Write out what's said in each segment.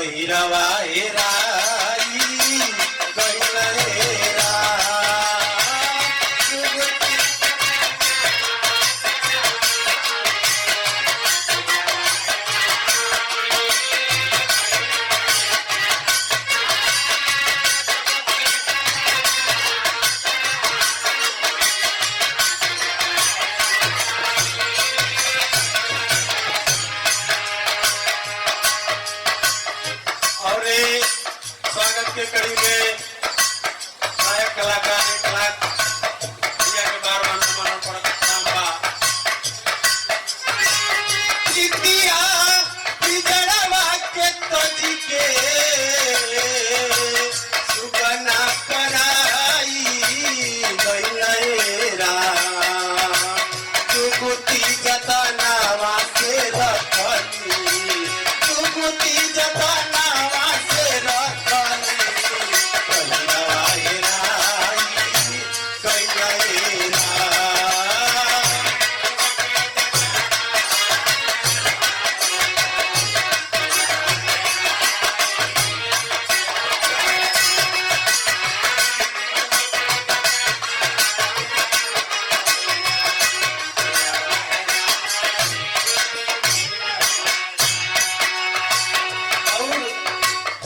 गहिरवा हेराई गइला हेरा स्वागत के कड़ी में गायक कलाकार एक लाख दिया के बार मन पड़ता बा जितिया पिजड़वा के तजी के सुगना कराई गइला जुगुती जतना वासे रखनी जुगुती जतना वासे रखनी गइला हेराई गइला हेरा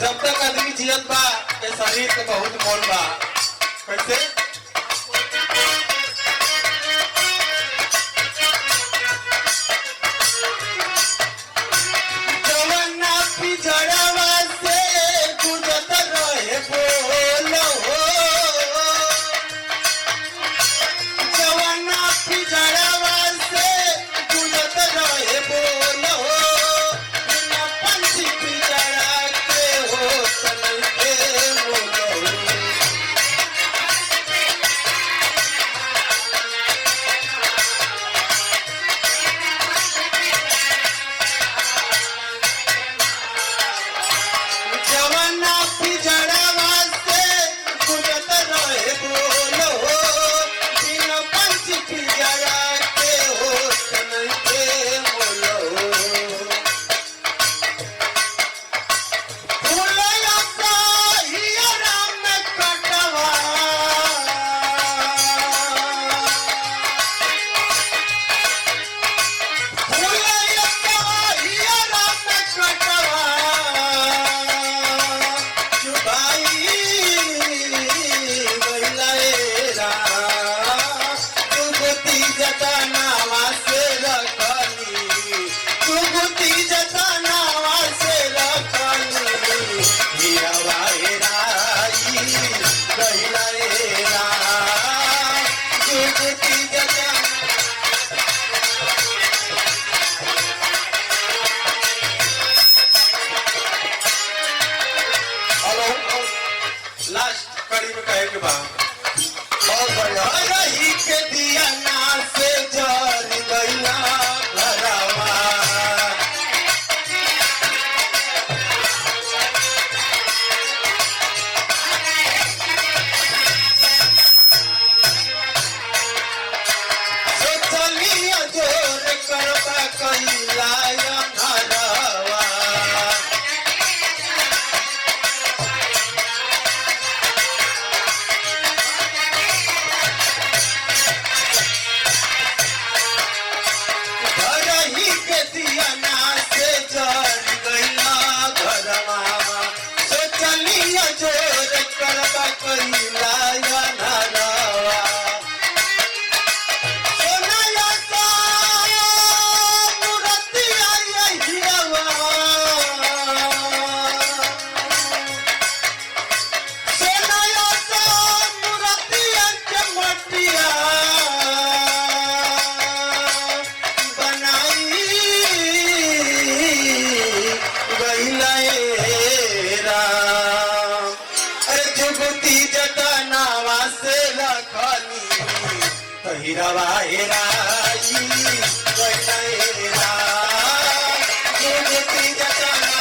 जब तक आदमी जियत बा के शरीर के बहुत मोल बा कैसे जवना पिजड़वा से गुजरत रहे बोलो जवना पिजड़वा से गुजरत रहे बोलो पंछी पिजड़ा के हो चल के बोलो जवना पिजड़वा से गुजरत रहे बोलो बिन पंछी पिजड़ा के हो चल के बोलो फूलया हियरा में कटवा फूलया हियरा में कटवा चुबाई गइला हेरा जुगुती जतना वासे रखनी जुगुती जतना वासे रखनी हीरावा हेराई गइला हेरा जुगुती जतना हेलो लास्ट कड़ी में कहे के बाद बहुत बढ़िया रही के दिया ना से जल गइला घरवा सोचलिया जोर करबा कइला घरवा घरही के दिया ना से जल गइला घरवा सोचलिया जोर करबा कइला घरवा सोनाया सा मूर्तिया हिरवा सोनाया सा मूर्तिया के मटिया बनाई गइला हेरा अरे जुगुती जतना वासे रखनी गहिरवा हेराई गइला हेरा जुगुती जतना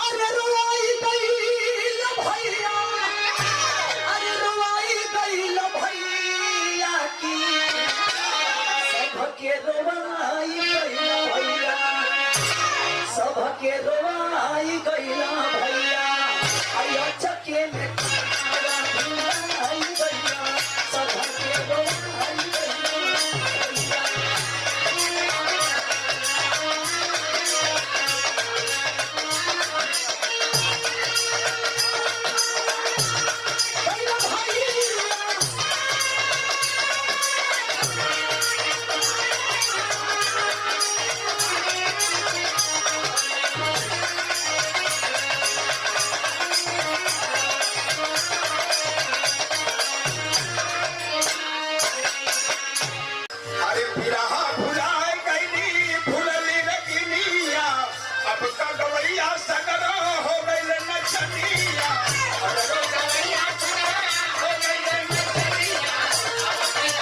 अरे रुआई गईल भैया, अरे रुआई गईल भैया की सबके रुआई गईल भैया, सबके रुआई गईल भैया, आया चके में रुआई गईल, सबके रुआई गईल भैया। अरे बिरहा भुलाए गईली भुलली रगिनिया, अब का गवैया सगर हो गईल नचनिया, अरे गवैया सगर हो गईल नचनिया,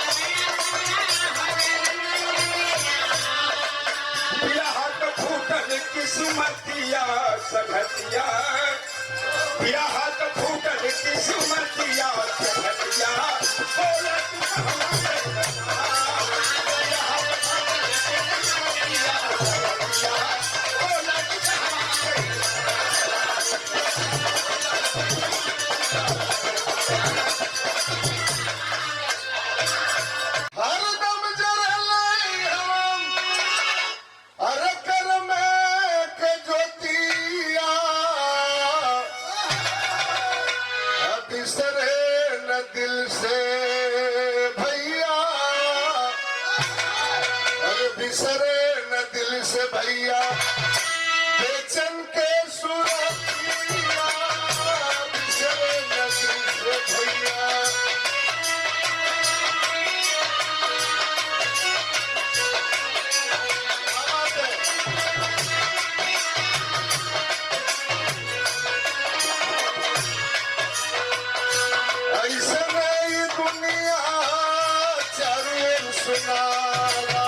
बिरहा तो फूटल किस्मतिया सघतिया, बिरहा तो फूटल किस्मतिया सघतिया, बोला हरदम जरलाई हम, अरे कर में के ज्योतिया, बिसरे न दिल से भैया, अरे बिसरे न दिल से भैया, बेचन के सुरतिया, बिसरे न दिल से भैया। ऐसे नई दुनिया चारों ओर सुनाला,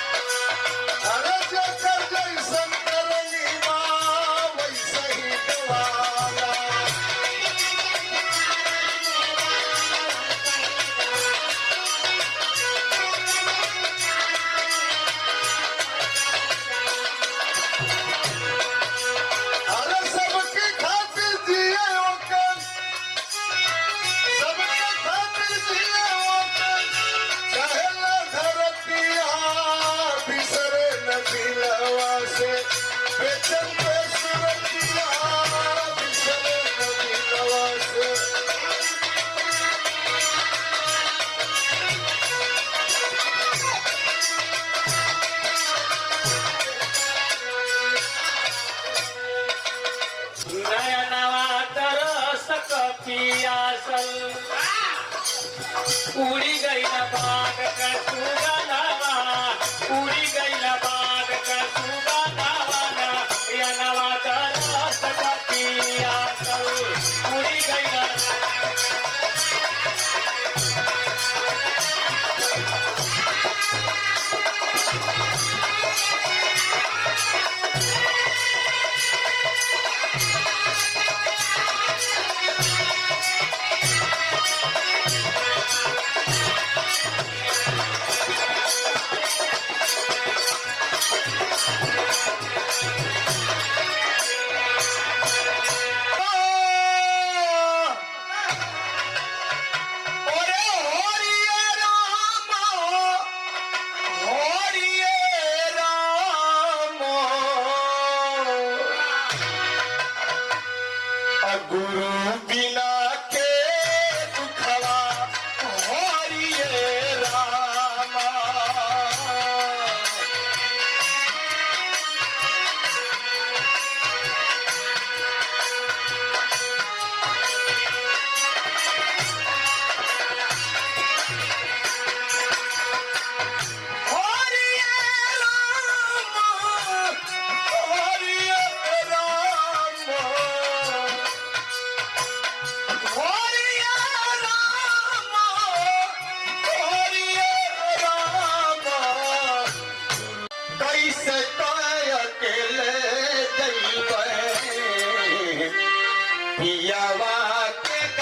अरे जेकर जैसन करनी माँ वैसे ही गवाला। अरे सबके खातिर जिए ओकर, सबके खातिर जिए ओकर, चाहे न धरतिया, बिसरे न दिलवा से, बेचन पे सुरतिया, बिसरे न दिलवा से। नयनवा तरस पियासल, उड़ी गई बाग का सुगंधवा, उड़ी गई बाग का सुगंधवा, नयनवा तरस पियासल, उड़ी गई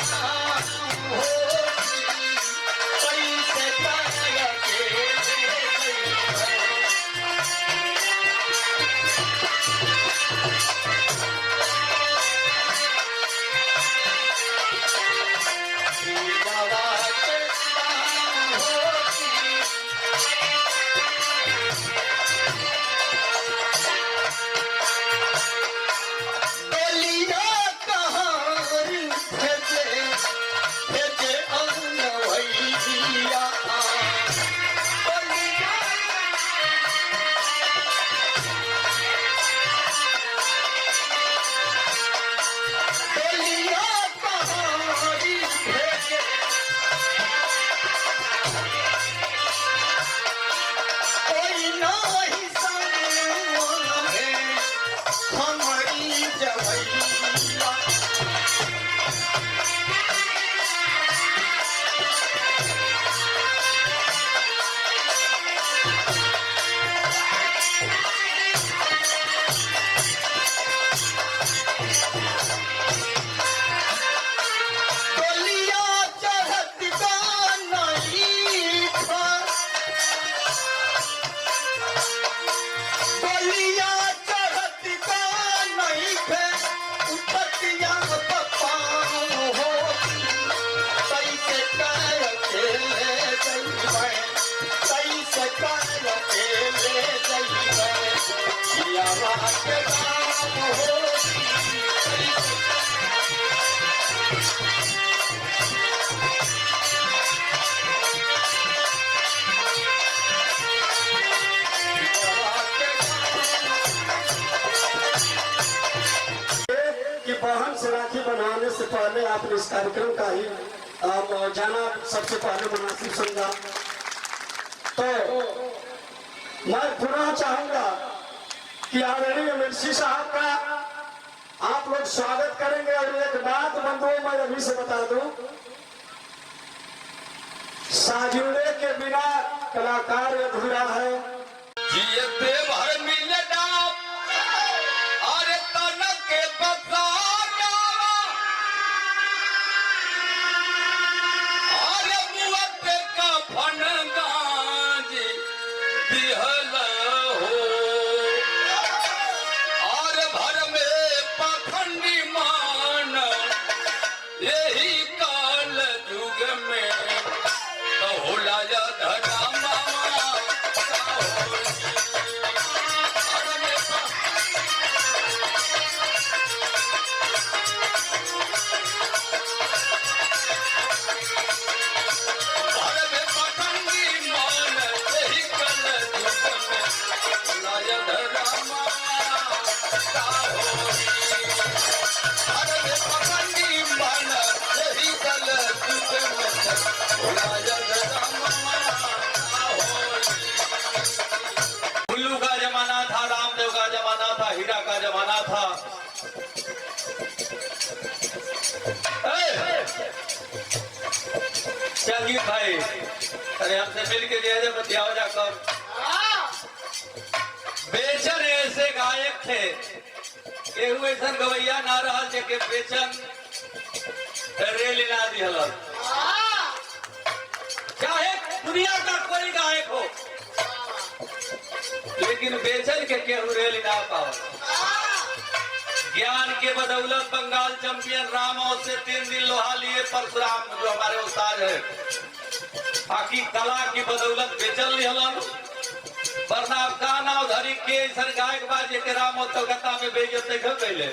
गाँव होती, कैसे काया के बहन से राखी बनाने से पहले आपने इस कार्यक्रम का ही जाना सबसे पहले मुनासिब समझा। तो मैं पुनः चाहूंगा कि आदरणीय एमएलसी साहब का आप लोग स्वागत करेंगे। और एक बात बंधुओं मैं अभी से बता दूं, साजुड़े के बिना कलाकार अधूरा है। उल्लू का जमाना था, रामदेव का जमाना था, हीरा का जमाना था। चलिए भाई, अरे हमसे मिल के दिया जाए बतियाओ जाकर। बेचन ऐसे गायक थे, केहू ऐसा गवैया ना रहा के बेचन रेल ना दिहल। चाहे दुनिया का कोई गायक हो, लेकिन बेचन के केहू रेल ना पाओ। ज्ञान के बदौलत बंगाल चैंपियन रामो से 3 दिन लोहा लिए परशुराम जो हमारे उस्ताद है। बाकी कला की बदौलत बेचन लिहलन। वरना का नाव धरी के गायक बाजे के रामो कलकत्ता में बेइज्जत देखो कैले।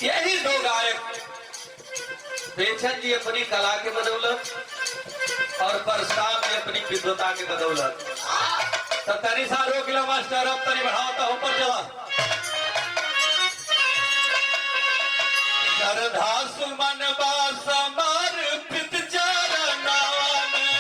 यही 2 गायक बेचन जी अपनी कला के बदौलत और परशुराम जी अपनी विद्वता के बदौलत। तो तनी सा रोक लो मास्टर, अब तनी बढ़ाओ तो ऊपर चला। श्रद्धा सुमन समर्पित चरनावा में,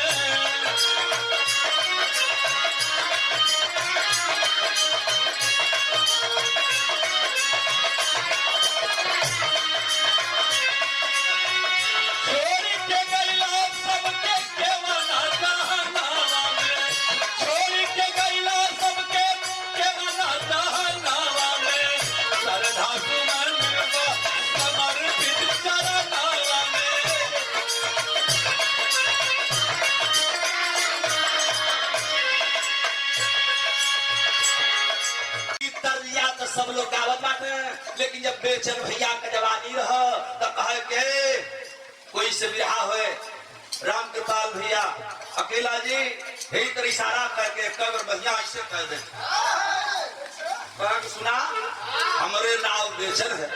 छोड़ के गैला सबके केवना जहनावा में, छोड़ के गैला सबके केवना जहनावा में। श्रद्धा सुमन समर्पित चरण से बिरहा हुए राम कृपाल भैया अकेला जी यही तर इशारा करके कबर बढ़िया ऐसे कह दे सुना हमरे नाव बेचन है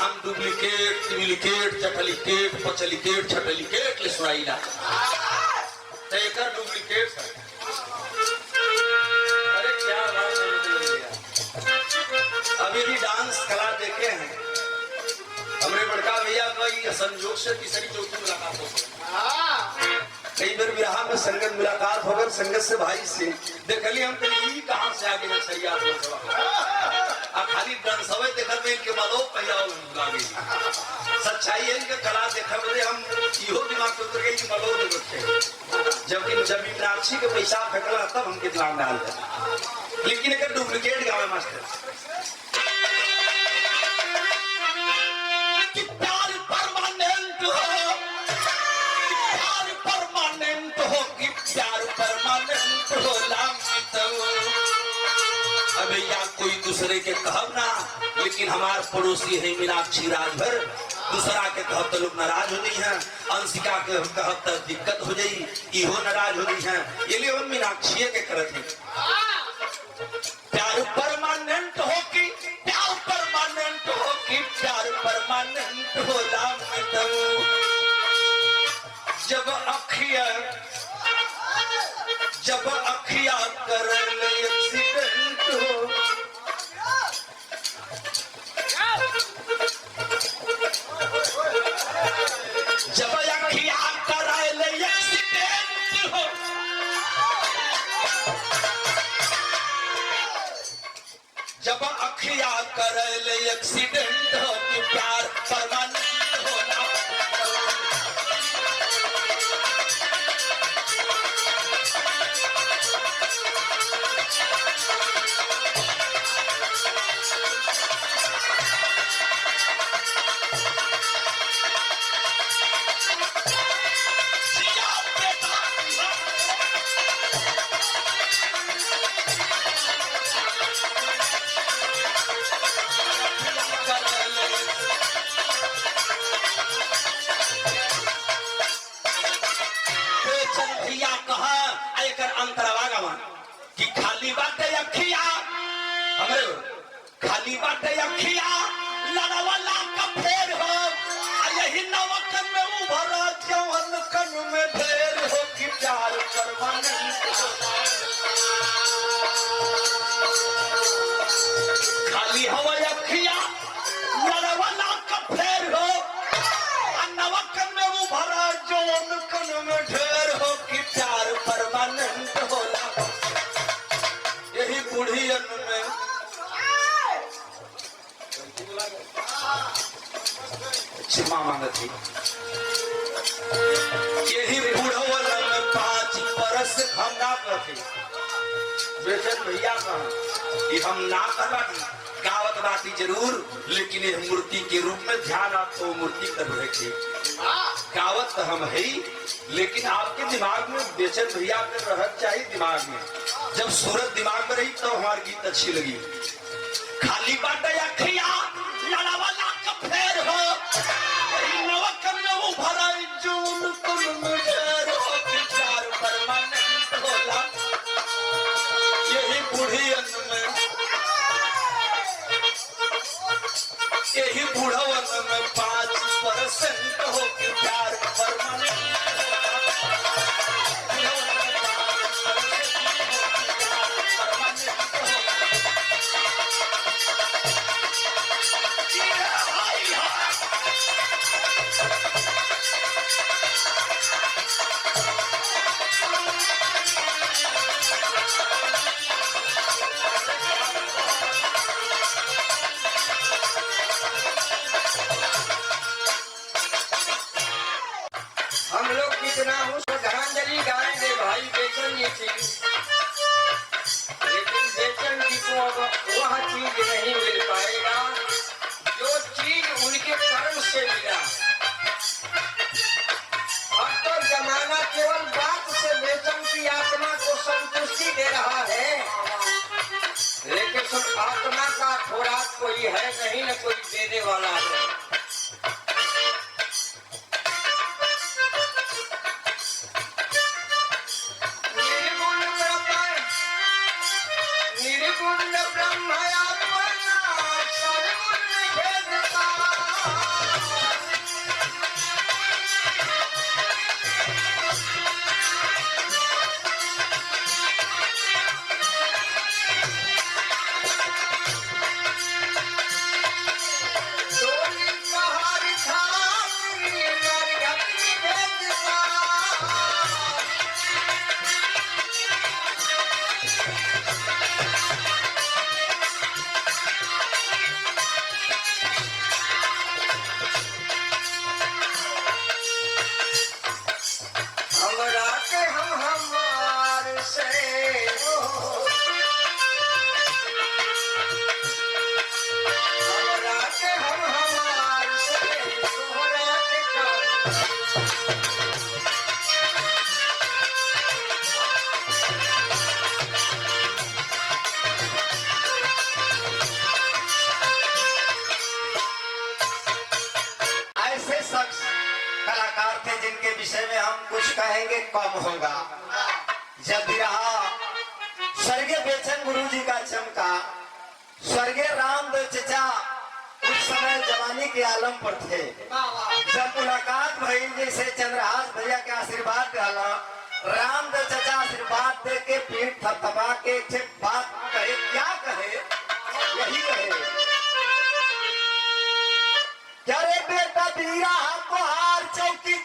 हम डुप्लीकेट चटलिकेट पचलिकेट छटलिकेट ले सुनाई ना तेकर डुप्लीकेट है। अरे क्या बात है अभी भी डांस कला देखे हैं हमरे बड़का भैया का ये संजोग से तीसरी चौथी मुलाकात हो गई कई बार विराह में संगत मुलाकात हो गई संगत से भाई से देखली हम कहीं कहां से आगे ना सही आ खाली डांसवे देखल में के मालो पहिया लागे सच्चाई है कि कला देखा बदे हम इहो दिमाग में उतर गई कि मालो दे बच्चे जबकि जब मीनाक्षी के पैसा फेंकला तब हमके दिमाग में डाल दे लेकिन एक डुप्लीकेट गावे मास्टर कि प्यार परमानेंट हो कि प्यार परमानेंट हो अबे या कोई दूसरे के कहब ना लेकिन हमार पड़ोसी है मीनाक्षी राजभर दूसरा के कहब तो लोग नाराज हो गई हैं अंशिका के कहब तो दिक्कत हो जाई इहो नाराज हो गई हैं ये लिए हम मीनाक्षी के करत है प्यार परमानेंट हो कि प्यार परमानेंट हो कि प्यार परमानेंट हो जब अखिया कर ले एक्सीडेंट हो जब अखिया कर ले एक्सीडेंट हो जब अखिया कर ले एक्सीडेंट हो कि प्यार परमानेंट होना कि खाली बाटे अखिया हमरे खाली बाटे अखिया लड़वाला का फेर हो यही नवकन में उभर जवन कन में ढेर हो कि प्यार परमानेंट खाली हवा अखिया लड़वाला का फेर हो नवकन में उभर जवन कन में ढेर हो कि प्यार परमानेंट होला यही बुढ़ियन में क्षमा मांगती यही बुढ़वन में 5 बरस हम ना करते बेचन भैया का कि हम ना करवाती गावत बाती जरूर लेकिन ये मूर्ति के रूप में ध्यान आपको मूर्ति कर रखे गावत हम है लेकिन आपके दिमाग में बेचन भैया के रहत चाहिए दिमाग में जब सूरत दिमाग में रही तो हमारी गीत अच्छी लगी खाली बाटे अखिया लड़ावाला का फेर हो नवकन में उभर जून कुल में ढेर हो कि प्यार परमानेंट होला यही बुढ़ियन में यही बुढ़वन में 5% हो कि प्यार परमानेंट हम लोग कितना हूँ श्रद्धांजलि गाएंगे भाई बेचन जी की लेकिन बेचन जी को अब वह चीज नहीं मिल पाएगा जो चीज उनके कर्म से मिला अब तो जमाना केवल बात से बेचन की आत्मा को संतुष्टि दे रहा है लेकिन सब आत्मा का खुराक कोई है नहीं न कोई देने वाला है ऐसे शख्स कलाकार थे जिनके विषय में हम कुछ कहेंगे कम होगा। जब भी रहा स्वर्गीय बेचन गुरु जी का चमका, स्वर्गीय रामदेव चचा उस समय जवानी के आलम पर थे। जब मुलाकात भई जैसे चंद्रहास भैया के आशीर्वाद डाला, रामदेव चचा आशीर्वाद दे के पीठ थपथपा के एक बात कहे, क्या कहे, यही कहे, क्या रे बेटा बीरा हमको हार चौकी